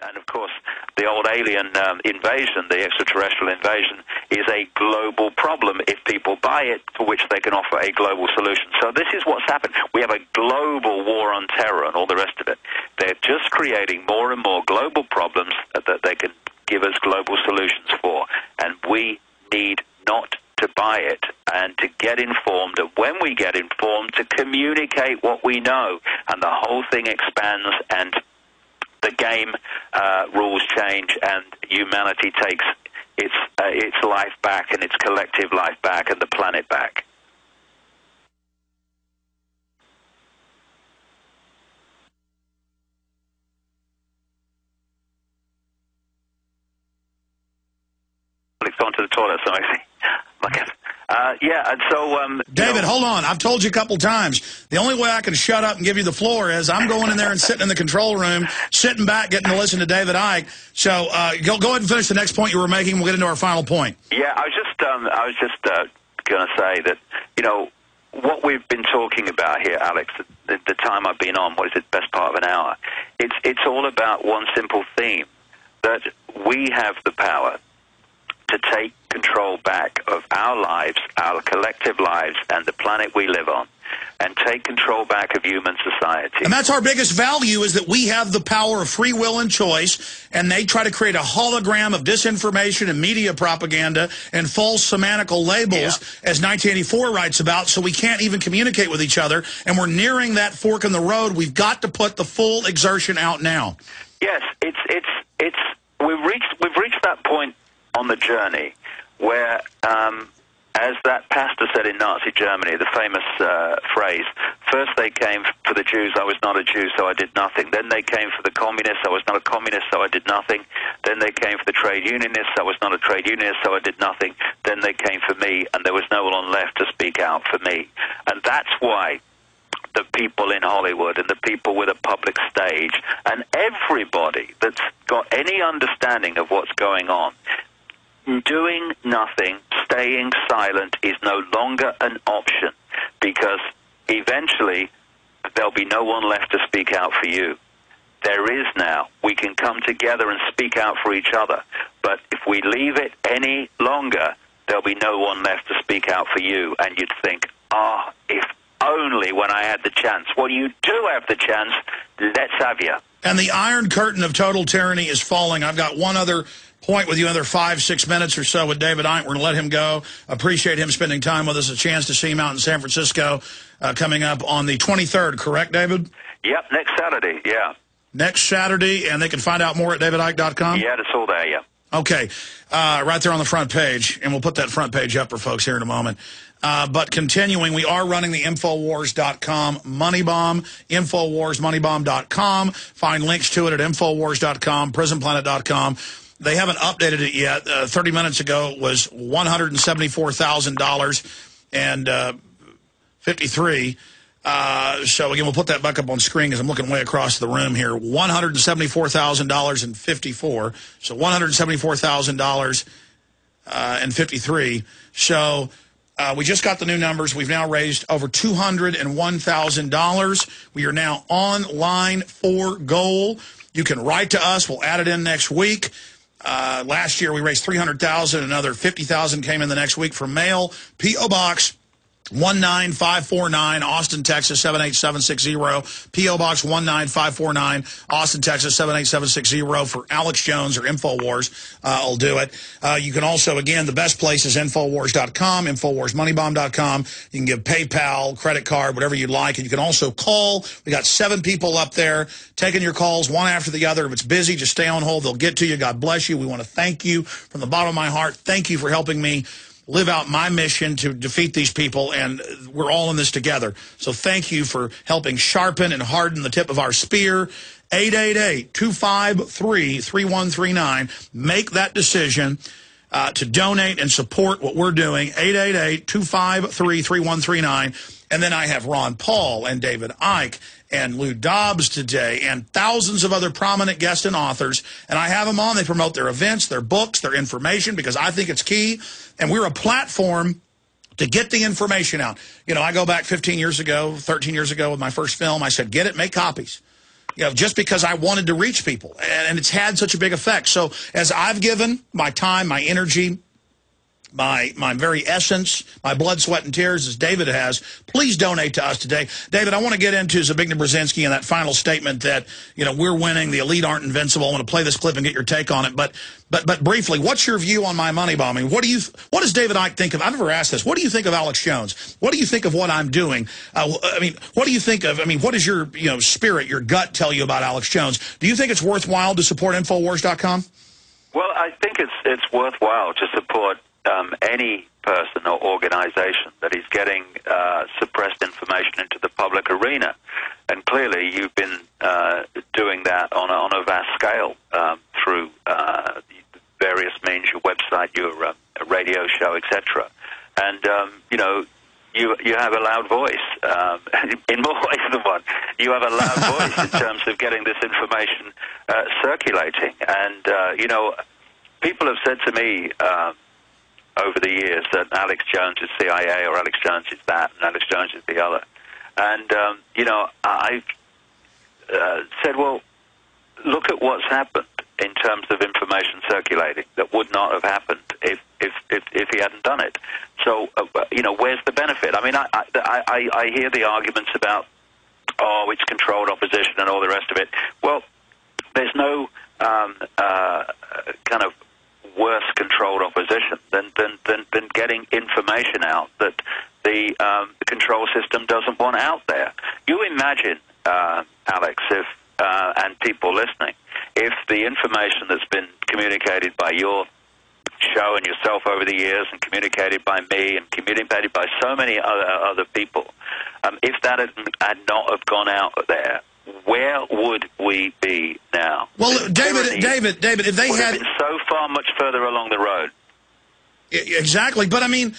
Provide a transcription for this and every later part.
And of course, the old alien invasion, the extraterrestrial invasion, is a global problem if people buy it, for which they can offer a global solution. So this is what's happened. We have a global war on terror and all the rest of it. They're just creating more and more global problems that they can give us global solutions for. And we need not to buy it and to get informed, and when we get informed, to communicate what we know. And the whole thing expands, and the game rules change, and humanity takes its life back, and its collective life back, and the planet back. Alex, gone to the toilet, so I see. Yeah, and so... David, hold on. I've told you a couple times. The only way I can shut up and give you the floor is I'm going in there and sitting in the control room, sitting back, getting to listen to David Icke. So go ahead and finish the next point you were making. We'll get into our final point. Yeah, I was just going to say that, you know, what we've been talking about here, Alex, the time I've been on, what is it, best part of an hour, it's all about one simple theme, that we have the power to take control back of our lives, our collective lives, and the planet we live on, and take control back of human society. And that's our biggest value, is that we have the power of free will and choice, and they try to create a hologram of disinformation and media propaganda and false semantical labels, as 1984 writes about, so we can't even communicate with each other, and we're nearing that fork in the road. We've got to put the full exertion out now. Yes, we've reached that point on the journey where, as that pastor said in Nazi Germany, the famous phrase, first they came for the Jews, I was not a Jew, so I did nothing. Then they came for the communists, I was not a communist, so I did nothing. Then they came for the trade unionists, I was not a trade unionist, so I did nothing. Then they came for me, and there was no one left to speak out for me. And that's why the people in Hollywood and the people with a public stage and everybody that's got any understanding of what's going on, doing nothing, staying silent is no longer an option, because eventually there'll be no one left to speak out for you. There is now. We can come together and speak out for each other. But if we leave it any longer, there'll be no one left to speak out for you. And you'd think, if only when I had the chance. Well, you do have the chance. Let's have you. And the Iron Curtain of total tyranny is falling. I've got one other point with you, another 5-6 minutes or so with David Icke. We're going to let him go. Appreciate him spending time with us. A chance to see him out in San Francisco coming up on the 23rd, correct, David? Yep, next Saturday, yeah. Next Saturday, and they can find out more at davidicke.com? Yeah, it's all there, yeah. Okay, right there on the front page, and we'll put that front page up for folks here in a moment. But continuing, we are running the Infowars.com money bomb, InfowarsMoneyBomb.com. Find links to it at Infowars.com, PrisonPlanet.com. They haven't updated it yet. 30 minutes ago it was $174,000 and 53. So again, we'll put that back up on screen because I'm looking way across the room here. $174,000 and 54. So $174,000 and 53. So we just got the new numbers. We've now raised over $201,000. We are now online for goal. You can write to us. We'll add it in next week. Last year we raised $300,000. Another $50,000 came in the next week for mail. P.O. Box 19549, Austin, Texas 78760. P.O. Box 19549, Austin, Texas 78760 for Alex Jones or Infowars. I'll do it. You can also, again, the best place is Infowars.com, InfowarsMoneyBomb.com. You can give PayPal, credit card, whatever you'd like. And you can also call. We got 7 people up there taking your calls one after the other. If it's busy, just stay on hold. They'll get to you. God bless you. We want to thank you from the bottom of my heart. Thank you for helping me live out my mission to defeat these people, and we're all in this together. So thank you for helping sharpen and harden the tip of our spear. 888-253-3139. Make that decision to donate and support what we're doing. 888-253-3139. And then I have Ron Paul and David Icke and Lou Dobbs today and thousands of other prominent guests and authors. And I have them on. They promote their events, their books, their information, because I think it's key. And we're a platform to get the information out. You know, I go back 15 years ago, 13 years ago with my first film. I said, get it, make copies. just because I wanted to reach people. And it's had such a big effect. So as I've given my time, my energy, my very essence, my blood, sweat, and tears, as David has, please donate to us today. David, I want to get into Zbigniew Brzezinski and that final statement that, we're winning, the elite aren't invincible. I want to play this clip and get your take on it. But briefly, what's your view on my money bombing? What does David Icke think of? I've never asked this. What do you think of Alex Jones? What do you think of what I'm doing? What do you think of, what does your, spirit, your gut tell you about Alex Jones? Do you think it's worthwhile to support Infowars.com? Well, I think it's worthwhile to support any person or organization that is getting suppressed information into the public arena. And clearly you've been doing that on a vast scale through various means, your website, your radio show, etc. And, you have a loud voice, in more ways than one. You have a loud voice in terms of getting this information circulating. And, people have said to me over the years that Alex Jones is CIA or Alex Jones is that and Alex Jones is the other. And, I've said, well, look at what's happened in terms of information circulating that would not have happened if he hadn't done it. So, where's the benefit? I mean, I hear the arguments about, it's controlled opposition and all the rest of it. Well, there's no kind of worse controlled opposition than getting information out that the control system doesn't want out there. You imagine, Alex, if and people listening, if the information that's been communicated by your show and yourself over the years and communicated by me and communicated by so many other people, if that had not have gone out there, where would we be now? Well, David, if they had been so far much further along the road. Exactly, but I mean,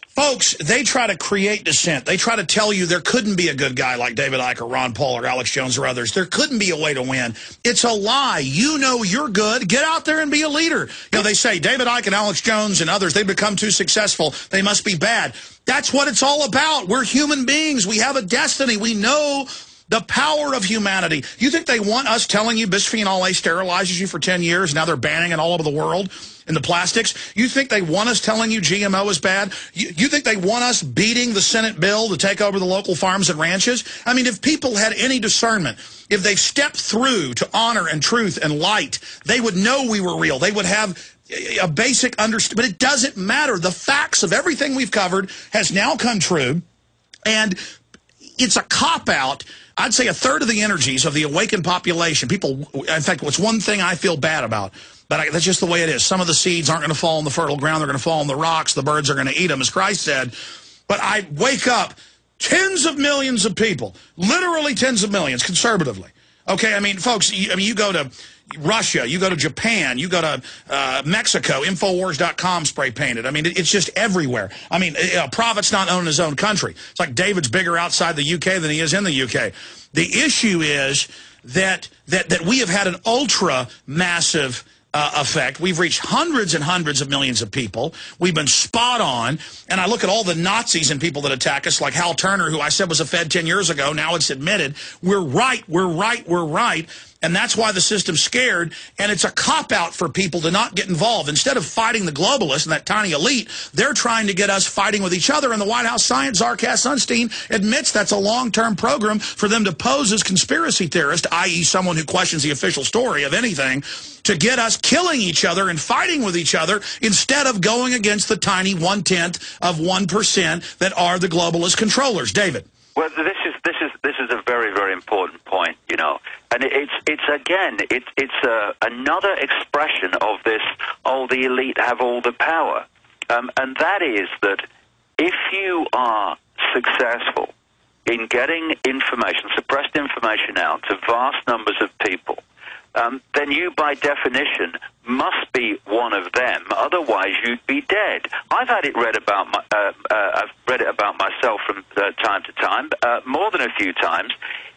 folks, they try to create dissent. They try to tell you there couldn't be a good guy like David Icke or Ron Paul or Alex Jones or others. There couldn't be a way to win. It's a lie. You know you're good. Get out there and be a leader. They say David Icke and Alex Jones and others, they've become too successful. They must be bad. That's what it's all about. We're human beings. We have a destiny. We know the power of humanity. You think they want us telling you bisphenol A sterilizes you for 10 years, now they're banning it all over the world in the plastics? You think they want us telling you GMO is bad? You think they want us beating the Senate bill to take over the local farms and ranches? I mean, if people had any discernment, if they stepped through to honor and truth and light, they would know we were real. They would have a basic understanding. But it doesn't matter. The facts of everything we've covered has now come true, and it's a cop-out. I'd say a third of the energies of the awakened population, people, in fact, what's one thing I feel bad about, but that's just the way it is. Some of the seeds aren't going to fall on the fertile ground. They're going to fall on the rocks. The birds are going to eat them, as Christ said. But I wake up tens of millions of people, literally tens of millions, conservatively. Okay, I mean, folks, you go to Russia, you go to Japan, you go to Mexico, Infowars.com spray painted. I mean, it's just everywhere. I mean, a prophet's not owned his own country. It's like David's bigger outside the UK than he is in the UK. The issue is that we have had an ultra-massive effect. We've reached hundreds and hundreds of millions of people. We've been spot on. And I look at all the Nazis and people that attack us, like Hal Turner, who I said was a Fed 10 years ago. Now it's admitted. We're right. We're right. We're right. And that's why the system's scared, and it's a cop-out for people to not get involved. Instead of fighting the globalists and that tiny elite, they're trying to get us fighting with each other, and the White House science czar Cass Sunstein admits that's a long-term program for them to pose as conspiracy theorists, i.e. someone who questions the official story of anything, to get us killing each other and fighting with each other instead of going against the tiny 1/10 of 1% that are the globalist controllers. David. Well, this is a very, very important point, and it's another expression of this. The elite have all the power, and that is that if you are successful in getting information, suppressed information out to vast numbers of people, then you, by definition, must be one of them. Otherwise, you'd be dead. I've had it read about. I've read it about myself from time to time, more than a few times.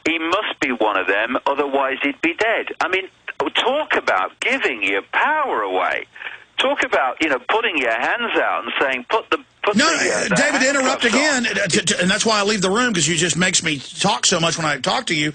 He must be one of them. Otherwise, he'd be dead. I mean, talk about giving your power away. Talk about putting your hands out and saying David, interrupt again, and that's why I leave the room, because you just makes me talk so much when I talk to you.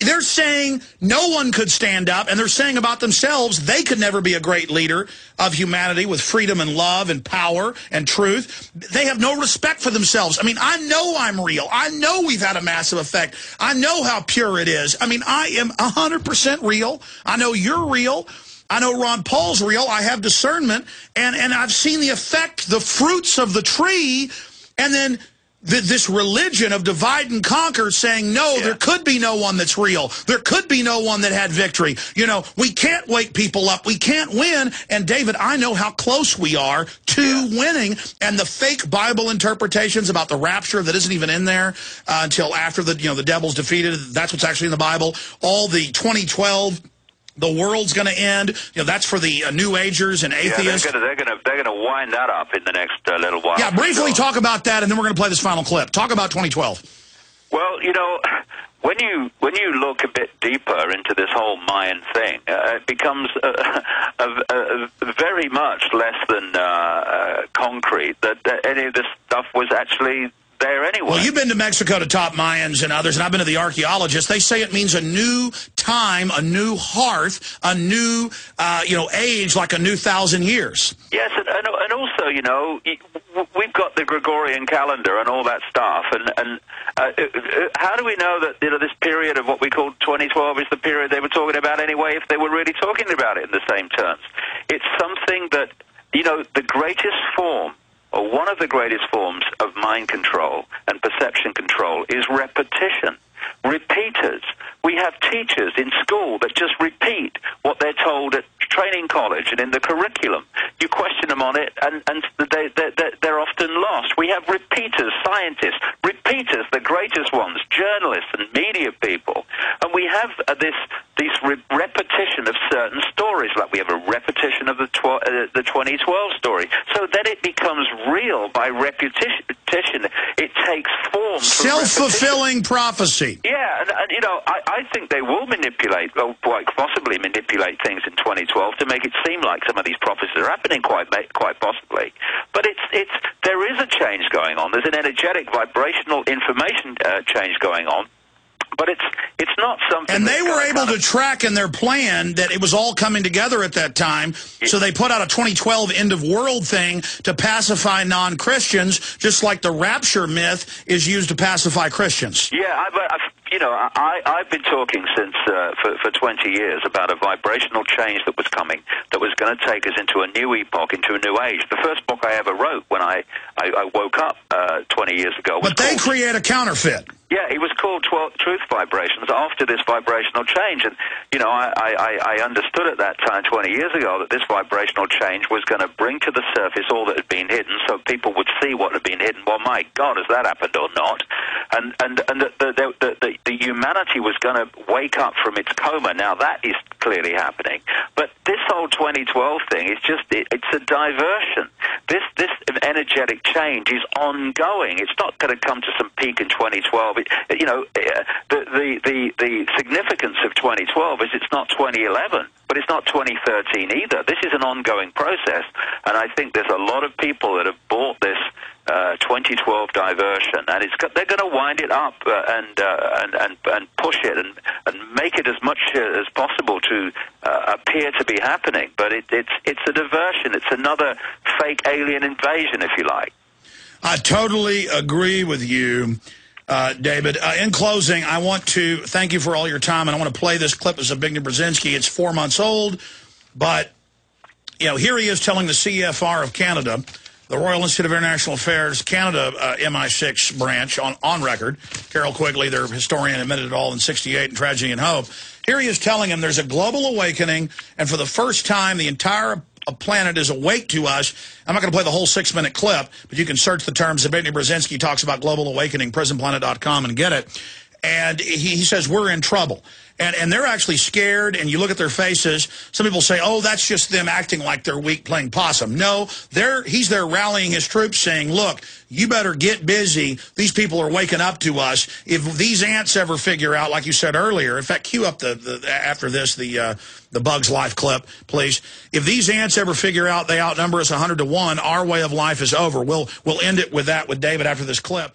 They're saying no one could stand up, and they're saying about themselves they could never be a great leader of humanity with freedom and love and power and truth. They have no respect for themselves. I mean, I know I'm real. I know we've had a massive effect. I know how pure it is. I mean, I am 100% real. I know you're real. I know Ron Paul's real. I have discernment, and I've seen the effect, the fruits of the tree, and then this religion of divide and conquer saying, no, there could be no one that's real. There could be no one that had victory. You know, we can't wake people up. We can't win. And, David, I know how close we are to winning. And the fake Bible interpretations about the rapture that isn't even in there until after the devil's defeated. That's what's actually in the Bible. All the 2012... the world's going to end. That's for the New Agers and atheists. Yeah, they're going to wind that up in the next little while. Yeah, briefly talk about that, and then we're going to play this final clip. Talk about 2012. Well, when you look a bit deeper into this whole Mayan thing, it becomes very much less than concrete that any of this stuff was actually there anyway. Well, you've been to Mexico to top Mayans and others, and I've been to the archaeologists. They say it means a new time, a new hearth, a new, age, like a new 1,000 years. Yes, and also, we've got the Gregorian calendar and all that stuff, and how do we know that this period of what we call 2012 is the period they were talking about anyway, if they were really talking about it in the same terms? It's something that, the greatest form, or one of the greatest forms of mind control and perception control is repetition. Repeaters. We have teachers in school that just repeat what they're told at training college and in the curriculum. You question them on it, and they're often lost. We have repeaters, scientists, repeaters, the greatest ones, journalists and media people. And we have this repetition of certain stories, like we have a repetition of the 2012 story. So then it becomes real by repetition. It takes form. Self-fulfilling prophecy. Yeah, and I think they will manipulate, or quite possibly manipulate things in 2012 to make it seem like some of these prophecies are happening quite possibly. But there is a change going on. There's an energetic, vibrational information change going on. But it's not something... And they were able to track in their plan that it was all coming together at that time, so they put out a 2012 end-of-world thing to pacify non-Christians, just like the rapture myth is used to pacify Christians. Yeah, I've been talking since for 20 years about a vibrational change that was coming, that was going to take us into a new epoch, into a new age. The first book I ever wrote when I woke up 20 years ago was But they create a counterfeit. Yeah, it was called Truth Vibrations after this vibrational change. And, I understood at that time 20 years ago that this vibrational change was going to bring to the surface all that had been hidden so people would see what had been hidden. Well, my God, has that happened or not? And the humanity was going to wake up from its coma. Now, that is clearly happening. But this whole 2012 thing is just, it's a diversion. This energetic change is ongoing. It's not going to come to some peak in 2012. The significance of 2012 is it's not 2011, but it's not 2013 either. This is an ongoing process, and I think there's a lot of people that have bought this 2012 diversion, and they're going to wind it up and push it and make it as much as possible to appear to be happening. But it's a diversion. It's another fake alien invasion, if you like. I totally agree with you, David. In closing, I want to thank you for all your time, and I want to play this clip of Zbigniew Brzezinski. It's 4 months old, but here he is telling the CFR of Canada, the Royal Institute of International Affairs, Canada MI6 branch, on record. Carol Quigley, their historian, admitted it all in '68 in Tragedy and Hope. Here he is telling him there's a global awakening, and for the first time, the entire planet is awake to us. I'm not going to play the whole 6-minute clip, but you can search the term. Zbigniew Brzezinski talks about global awakening, prisonplanet.com, and get it. And he says we're in trouble. And they're actually scared, and you look at their faces. Some people say, oh, that's just them acting like they're weak playing possum. No, he's there rallying his troops saying, look, you better get busy. These people are waking up to us. If these ants ever figure out, like you said earlier, in fact, cue up after this the Bugs Life clip, please. If these ants ever figure out they outnumber us 100 to 1, our way of life is over. We'll end it with that with David after this clip.